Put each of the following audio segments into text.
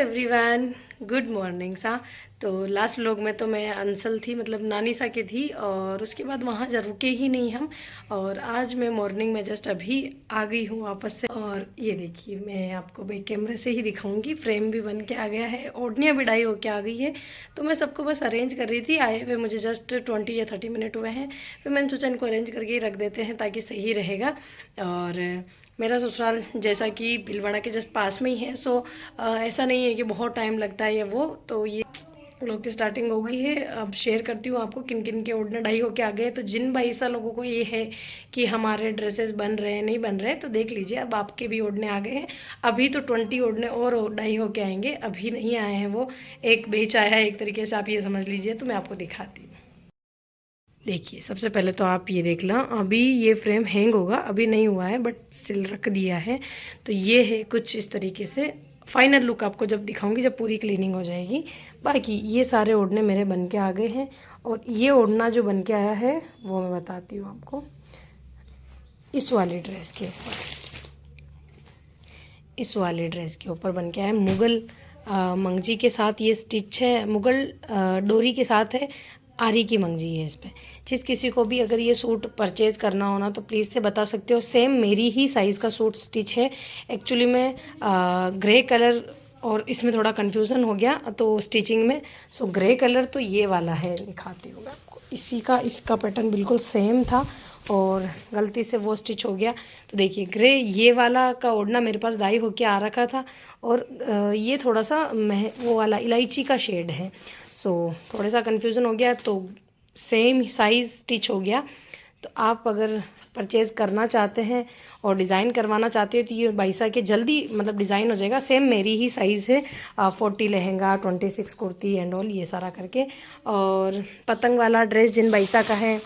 Everyone, good morning सा। तो last vlog में तो मैं अंसल थी, मतलब नानी सा की थी, और उसके बाद वहाँ जा रुके ही नहीं हम। और आज मैं मॉर्निंग में जस्ट अभी आ गई हूँ वापस से। और ये देखिए, मैं आपको भाई कैमरे से ही दिखाऊंगी। फ्रेम भी बन के आ गया है, ओढ़नियाँ बिडाई होके आ गई है। तो मैं सबको बस अरेंज कर रही थी, आए हुए मुझे जस्ट 20 या 30 मिनट हुए हैं। फिर मैंने सोचा इनको अरेंज करके ही रख देते हैं ताकि सही रहेगा। और मेरा ससुराल जैसा कि भीलवाड़ा के जस्ट पास में ही है, सो ऐसा नहीं है कि बहुत टाइम लगता है या वो। तो ये लोग की स्टार्टिंग हो गई है। अब शेयर करती हूँ आपको किन किन के ओढ़ने ढाई होके आ गए। तो जिन 22 लोगों को ये है कि हमारे ड्रेसेस बन रहे हैं नहीं बन रहे, तो देख लीजिए अब आपके भी ओढ़ने आ गए हैं। अभी तो 20 ओढ़ने और ढाई होके आएंगे, अभी नहीं आए हैं वो। एक बेच आया है एक तरीके से, आप ये समझ लीजिए। तो मैं आपको दिखाती हूँ। देखिए, सबसे पहले तो आप ये देख ला, अभी ये फ्रेम हैंग होगा, अभी नहीं हुआ है बट स्टिल रख दिया है। तो ये है कुछ इस तरीके से। फाइनल लुक आपको जब दिखाऊंगी, जब पूरी क्लीनिंग हो जाएगी। बाकी ये सारे ओढ़ने मेरे बन के आ गए हैं। और ये ओढ़ना जो बन के आया है वो मैं बताती हूँ आपको। इस वाली ड्रेस के ऊपर, इस वाली ड्रेस के ऊपर बन के आया है। मुगल मंगजी के साथ ये स्टिच है, मुगल डोरी के साथ है। आरी की मंगजी है इस पर। जिस किसी को भी अगर ये सूट परचेज़ करना हो ना, तो प्लीज़ से बता सकते हो। सेम मेरी ही साइज़ का सूट स्टिच है। एक्चुअली में ग्रे कलर, और इसमें थोड़ा कन्फ्यूज़न हो गया तो स्टिचिंग में। सो ग्रे कलर तो ये वाला है, दिखाती हूँ मैं आपको। इसी का, इसका पैटर्न बिल्कुल सेम था और गलती से वो स्टिच हो गया। तो देखिए, ग्रे ये वाला का ओढ़ना मेरे पास डाई होके आ रखा था। और ये थोड़ा सा वो वाला इलायची का शेड है। सो थोड़ा सा कन्फ्यूज़न हो गया, तो सेम साइज़ स्टिच हो गया। तो आप अगर परचेज़ करना चाहते हैं और डिज़ाइन करवाना चाहते हैं तो ये 22 के जल्दी मतलब डिज़ाइन हो जाएगा। सेम मेरी ही साइज़ है, 40 लहंगा, 26 कुर्ती एंड ऑल, ये सारा करके। और पतंग वाला ड्रेस जिन 22 का है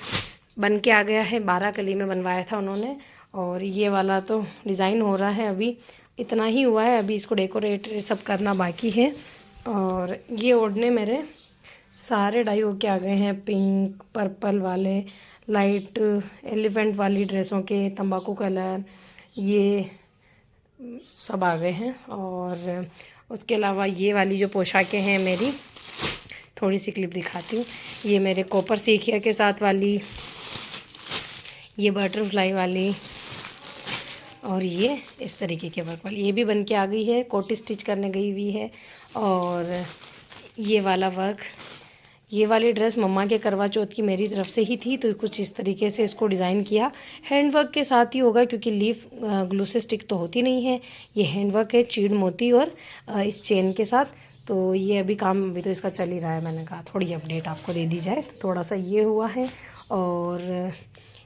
बन के आ गया है, 12 कली में बनवाया था उन्होंने। और ये वाला तो डिज़ाइन हो रहा है, अभी इतना ही हुआ है। अभी इसको डेकोरेट सब करना बाकी है। और ये ओढ़ने मेरे सारे डाई होके आ गए हैं। पिंक, पर्पल वाले, लाइट एलिफेंट वाली ड्रेसों के, तंबाकू कलर, ये सब आ गए हैं। और उसके अलावा ये वाली जो पोशाकें हैं मेरी, थोड़ी सी क्लिप दिखाती हूँ। ये मेरे कॉपर सीखिया के साथ वाली, ये बटरफ्लाई वाली, और ये इस तरीके के वर्क वाली, ये भी बन के आ गई है। कोटी स्टिच करने गई हुई है। और ये वाला वर्क, ये वाली ड्रेस मम्मा के करवा चौथ की मेरी तरफ से ही थी, तो कुछ इस तरीके से इसको डिज़ाइन किया। हैंड वर्क के साथ ही होगा क्योंकि लीफ ग्लू से स्टिक तो होती नहीं है। ये हैंड वर्क है, चीड़ मोती और इस चेन के साथ। तो ये अभी काम अभी तो इसका चल ही रहा है। मैंने कहा थोड़ी अपडेट आपको दे दी जाए, तो थोड़ा सा ये हुआ है। और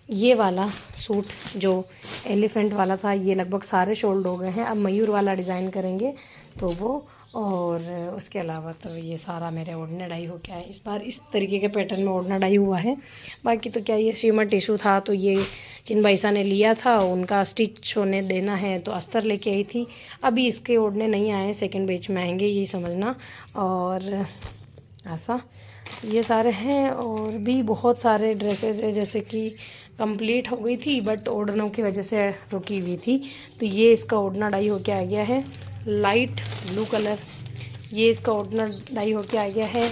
ये वाला सूट जो एलिफेंट वाला था, ये लगभग सारे शोल्ड हो गए हैं। अब मयूर वाला डिज़ाइन करेंगे तो वो। और उसके अलावा तो ये सारा मेरे ओढ़ने डाई हो गया है। इस बार इस तरीके के पैटर्न में ओढ़ना डाई हुआ है। बाकी तो क्या, ये सीमा टिशू था तो ये जिन भाईसा ने लिया था उनका स्टिच होने देना है, तो अस्तर लेके आई थी। अभी इसके ओढ़ने नहीं आए, सेकंड बैच में आएंगे, यही समझना। और ऐसा ये सारे हैं। और भी बहुत सारे ड्रेसेस है, जैसे कि कंप्लीट हो गई थी बट ओढ़नों की वजह से रुकी हुई थी। तो ये इसका ओढ़ना डाई होके आ गया है, लाइट ब्लू कलर। ये इसका ओढ़ना डाई होके आ गया है,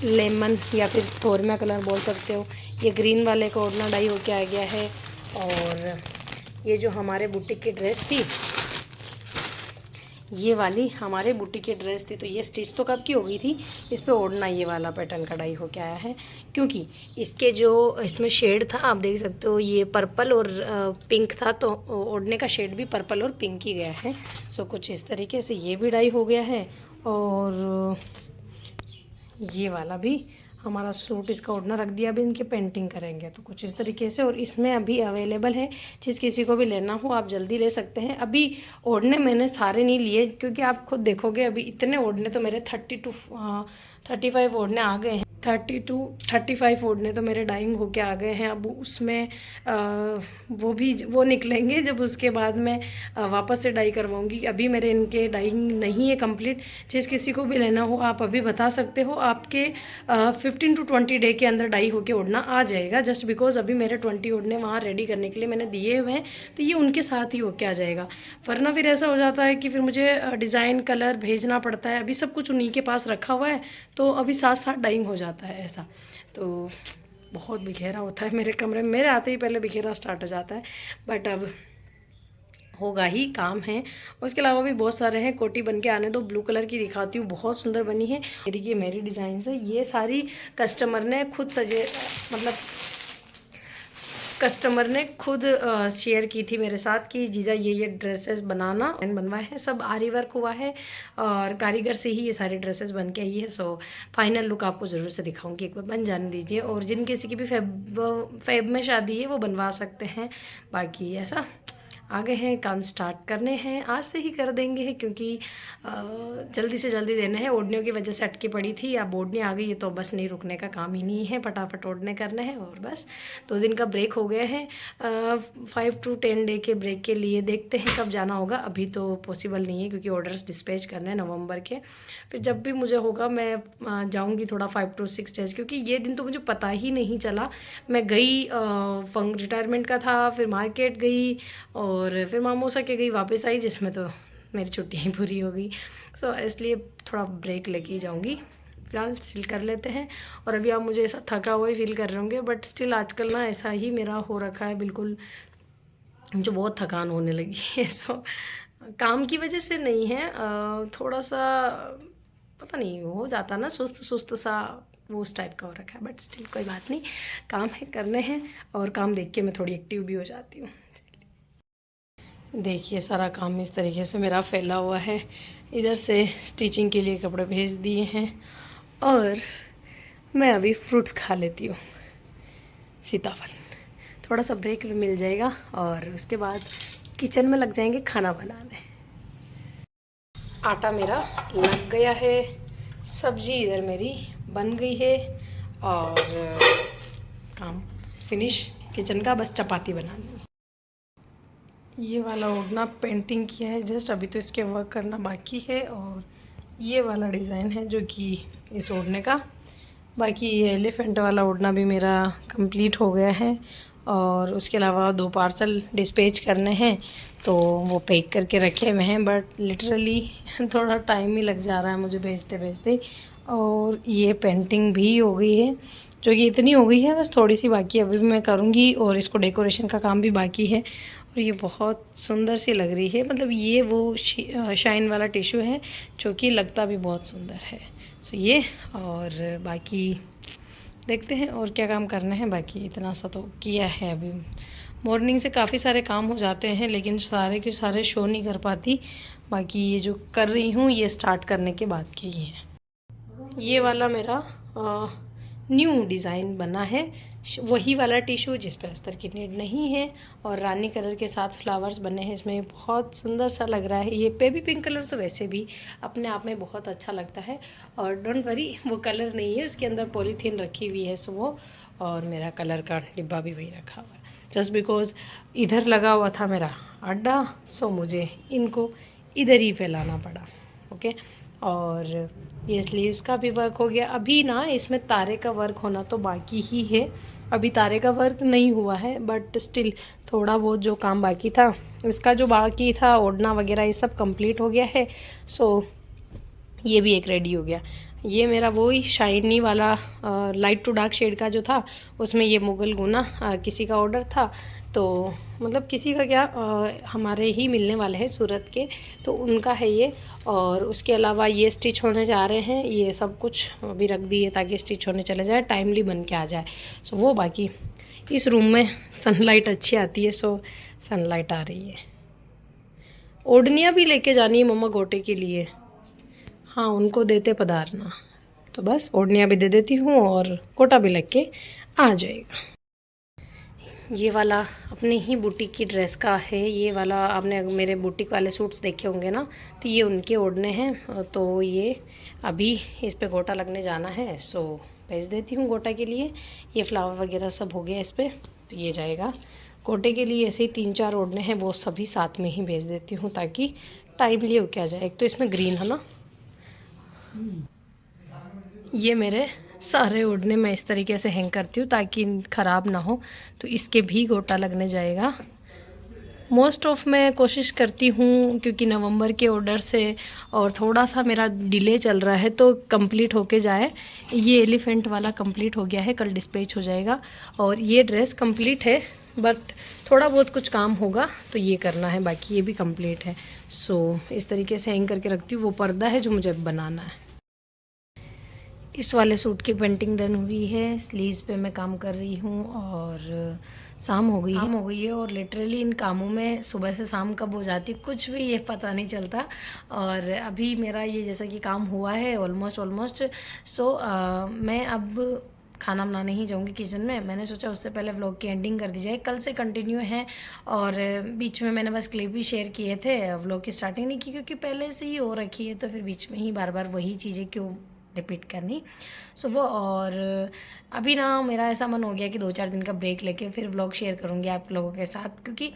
लेमन या फिर थोरमिया कलर बोल सकते हो। ये ग्रीन वाले का ओढ़ना डाई होके आ गया है। और ये जो हमारे बुटीक की ड्रेस थी, ये वाली हमारे बुटीक की ड्रेस थी, तो ये स्टिच तो कब की हो गई थी। इस पे ओढ़ना ये वाला पैटर्न कढ़ाई होके आया है, क्योंकि इसके जो इसमें शेड था आप देख सकते हो, ये पर्पल और पिंक था, तो ओढ़ने का शेड भी पर्पल और पिंक ही गया है। सो कुछ इस तरीके से ये भी डाई हो गया है। और ये वाला भी हमारा सूट, इसका ओढ़ना रख दिया, अभी इनकी पेंटिंग करेंगे, तो कुछ इस तरीके से। और इसमें अभी अवेलेबल है, जिस किसी को भी लेना हो आप जल्दी ले सकते हैं। अभी ओढ़ने मैंने सारे नहीं लिए क्योंकि आप खुद देखोगे अभी इतने ओढ़ने तो मेरे 30 to 35 ओढ़ने आ गए हैं। 35 ओढ़ने तो मेरे डाइंग होके आ गए हैं। अब उसमें वो निकलेंगे जब उसके बाद मैं वापस से डाई करवाऊंगी। अभी मेरे इनके डाइंग नहीं है कंप्लीट। जिस किसी को भी लेना हो आप अभी बता सकते हो, आपके 15 to 20 डे के अंदर डाई होके ओढ़ना आ जाएगा। जस्ट बिकॉज अभी मेरे 20 ओढ़ने वहाँ रेडी करने के लिए मैंने दिए हुए हैं, तो ये उनके साथ ही होके आ जाएगा। वरना फिर ऐसा हो जाता है कि फिर मुझे डिज़ाइन कलर भेजना पड़ता है। अभी सब कुछ उन्हीं के पास रखा हुआ है, तो अभी साथ साथ डाइंग हो जाता है ऐसा। तो बहुत बिखेरा होता है मेरे कमरे में, मेरे आते ही पहले बिखेरा स्टार्ट हो जाता है। बट अब होगा ही, काम है। उसके अलावा भी बहुत सारे हैं। कोटी बन के आने दो, ब्लू कलर की दिखाती हूँ, बहुत सुंदर बनी है। मेरी डिज़ाइन है, ये सारी कस्टमर ने खुद मतलब कस्टमर ने खुद शेयर की थी मेरे साथ कि जीजा ये ड्रेसेस बनाना बनवाए हैं। सब आरी वर्क हुआ है और कारीगर से ही ये सारी ड्रेसेस बन के आई है। सो फाइनल लुक आपको ज़रूर से दिखाऊंगी, एक बार बन जाने दीजिए। और जिन किसी की भी फेब में शादी है वो बनवा सकते हैं। बाकी ऐसा आगे हैं, काम स्टार्ट करने हैं, आज से ही कर देंगे क्योंकि जल्दी से जल्दी देने हैं। ओढ़ने की वजह से अटकी पड़ी थी, अब ओढ़ने आ गई है तो बस नहीं रुकने का काम ही नहीं है, फटाफट ओढ़ने करने हैं। और बस 2 दिन का ब्रेक हो गया है, 5 to 10 डे के ब्रेक के लिए देखते हैं कब जाना होगा। अभी तो पॉसिबल नहीं है क्योंकि ऑर्डर्स डिस्पैच करने हैं नवंबर के। फिर जब भी मुझे होगा मैं जाऊँगी थोड़ा 5 to 6 डेज, क्योंकि ये दिन तो मुझे पता ही नहीं चला। मैं गई रिटायरमेंट का था, फिर मार्केट गई और फिर मामोसा के गई, वापस आई, जिसमें तो मेरी छुट्टियाँ ही पूरी हो गई। सो इसलिए थोड़ा ब्रेक लेके जाऊँगी। फिलहाल स्टिल कर लेते हैं। और अभी आप मुझे ऐसा थका हुआ ही फील कर रहे होंगे, बट स्टिल आजकल ना ऐसा ही मेरा हो रखा है, बिल्कुल मुझे बहुत थकान होने लगी है। सो काम की वजह से नहीं है, थोड़ा सा पता नहीं हो जाता ना, सुस्त सुस्त सा वो उस टाइप का हो रखा है। बट स्टिल कोई बात नहीं, काम है, करने हैं। और काम देख के मैं थोड़ी एक्टिव भी हो जाती हूँ। देखिए सारा काम इस तरीके से मेरा फैला हुआ है। इधर से स्टिचिंग के लिए कपड़े भेज दिए हैं और मैं अभी फ्रूट्स खा लेती हूँ, सीताफल। थोड़ा सा ब्रेक मिल जाएगा और उसके बाद किचन में लग जाएंगे खाना बनाने। आटा मेरा लग गया है, सब्जी इधर मेरी बन गई है और काम फिनिश किचन का, बस चपाती बनानी। ये वाला ओढ़ना पेंटिंग किया है जस्ट, अभी तो इसके वर्क करना बाकी है। और ये वाला डिज़ाइन है जो कि इस ओढ़ने का। बाकी ये एलिफेंट वाला ओढ़ना भी मेरा कंप्लीट हो गया है। और उसके अलावा 2 पार्सल डिस्पैच करने हैं, तो वो पैक करके रखे हुए हैं। बट लिटरली थोड़ा टाइम ही लग जा रहा है मुझे भेजते भेजते। और ये पेंटिंग भी हो गई है, जो कि इतनी हो गई है, बस थोड़ी सी बाकी है, अभी भी मैं करूँगी। और इसको डेकोरेशन का काम भी बाकी है। और ये बहुत सुंदर सी लग रही है, मतलब ये वो शाइन वाला टिश्यू है जो कि लगता भी बहुत सुंदर है। सो ये, और बाकी देखते हैं और क्या काम करना है। बाकी इतना सा तो किया है। अभी मॉर्निंग से काफ़ी सारे काम हो जाते हैं, लेकिन सारे के सारे शो नहीं कर पाती। बाकी ये जो कर रही हूँ ये स्टार्ट करने के बाद की ही है। ये वाला मेरा न्यू डिज़ाइन बना है, वही वाला टिश्यू जिस पर अस्तर की नीड नहीं है और रानी कलर के साथ फ्लावर्स बने हैं इसमें, बहुत सुंदर सा लग रहा है। ये बेबी पिंक कलर तो वैसे भी अपने आप में बहुत अच्छा लगता है। और डोंट वरी, वो कलर नहीं है, उसके अंदर पॉलीथीन रखी हुई है। सो वो, और मेरा कलर का डिब्बा भी वही रखा हुआ है। जस्ट बिकॉज इधर लगा हुआ था मेरा अड्डा, सो मुझे इनको इधर ही फैलाना पड़ा। ओके, और ये इसलिए इसका भी वर्क हो गया। अभी ना इसमें तारे का वर्क होना तो बाकी ही है, अभी तारे का वर्क नहीं हुआ है, बट स्टिल थोड़ा बहुत जो काम बाकी था, इसका जो बाकी था ओढ़ना वगैरह, ये सब कंप्लीट हो गया है। सो ये भी एक रेडी हो गया। ये मेरा वही शाइनी वाला लाइट टू डार्क शेड का जो था, उसमें ये मुगल गुना किसी का ऑर्डर था। तो मतलब किसी का क्या, हमारे ही मिलने वाले हैं सूरत के, तो उनका है ये। और उसके अलावा ये स्टिच होने जा रहे हैं, ये सब कुछ अभी रख दिए ताकि स्टिच होने चले जाए, टाइमली बन के आ जाए। सो वो बाकी इस रूम में सनलाइट अच्छी आती है, सो सनलाइट आ रही है। ओढ़नियाँ भी लेके जानी है मम्मा गोटे के लिए, हाँ उनको देते पधारना, तो बस ओढ़नियाँ भी दे देती हूँ और कोटा भी लग के आ जाएगा। ये वाला अपने ही बुटीक की ड्रेस का है। ये वाला आपने मेरे बुटीक वाले सूट्स देखे होंगे ना, तो ये उनके ओढ़ने हैं। तो ये अभी इस पे गोटा लगने जाना है, सो भेज देती हूँ गोटा के लिए। ये फ्लावर वगैरह सब हो गया इस पर, तो ये जाएगा गोटे के लिए। ऐसे ही 3-4 ओढ़ने हैं, वो सभी साथ में ही भेज देती हूँ ताकि टाइमली हो क्या जाए। एक तो इसमें ग्रीन है ना, ये मेरे सारे ओढ़ने मैं इस तरीके से हैंग करती हूँ ताकि ख़राब ना हो। तो इसके भी गोटा लगने जाएगा। मोस्ट ऑफ मैं कोशिश करती हूँ, क्योंकि नवंबर के ऑर्डर से और थोड़ा सा मेरा डिले चल रहा है तो कंप्लीट होके जाए। ये एलिफेंट वाला कंप्लीट हो गया है, कल डिस्पैच हो जाएगा। और ये ड्रेस कंप्लीट है, बट थोड़ा बहुत कुछ काम होगा तो ये करना है, बाकी ये भी कंप्लीट है। सो इस तरीके से हैंग करके रखती हूँ। वो पर्दा है जो मुझे बनाना है। इस वाले सूट की पेंटिंग डन हुई है, स्लीव्स पे मैं काम कर रही हूँ और शाम हो गई है। और लिटरली इन कामों में सुबह से शाम कब हो जाती कुछ भी ये पता नहीं चलता। और अभी मेरा ये जैसा कि काम हुआ है ऑलमोस्ट। सो मैं अब खाना बनाने ही जाऊंगी किचन में। मैंने सोचा उससे पहले व्लॉग की एंडिंग कर दी जाए, कल से कंटिन्यू है। और बीच में मैंने बस क्लिप ही शेयर किए थे, व्लॉग की स्टार्टिंग नहीं की क्योंकि पहले से ही हो रखी है, तो फिर बीच में ही बार बार वही चीज़ें क्यों रिपीट करनी। सो वो, और अभी ना मेरा ऐसा मन हो गया कि 2-4 दिन का ब्रेक लेके फिर व्लॉग शेयर करूँगी आप लोगों के साथ, क्योंकि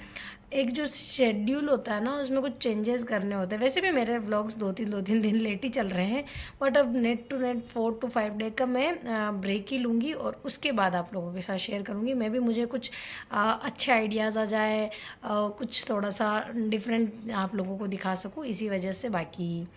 एक जो शेड्यूल होता है ना उसमें कुछ चेंजेस करने होते हैं। वैसे भी मेरे व्लॉग्स 2-3 दिन लेट ही चल रहे हैं, बट अब net to net 4 to 5 day का मैं ब्रेक ही लूँगी और उसके बाद आप लोगों के साथ शेयर करूँगी। मैं भी, मुझे कुछ अच्छे आइडियाज़ आ जाए, कुछ थोड़ा सा डिफरेंट आप लोगों को दिखा सकूँ, इसी वजह से। बाकी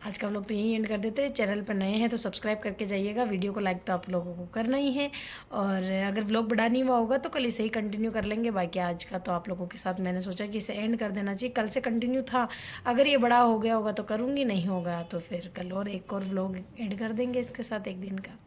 आज का व्लॉग तो यहीं एंड कर देते हैं। चैनल पर नए हैं तो सब्सक्राइब करके जाइएगा, वीडियो को लाइक तो आप लोगों को करना ही है। और अगर व्लॉग बड़ा नहीं हुआ होगा तो कल इसे ही कंटिन्यू कर लेंगे। बाकी आज का तो आप लोगों के साथ मैंने सोचा कि इसे एंड कर देना चाहिए, कल से कंटिन्यू था। अगर ये बड़ा हो गया होगा तो करूँगी, नहीं होगा तो फिर कल और एक और व्लॉग एड कर देंगे इसके साथ एक दिन का।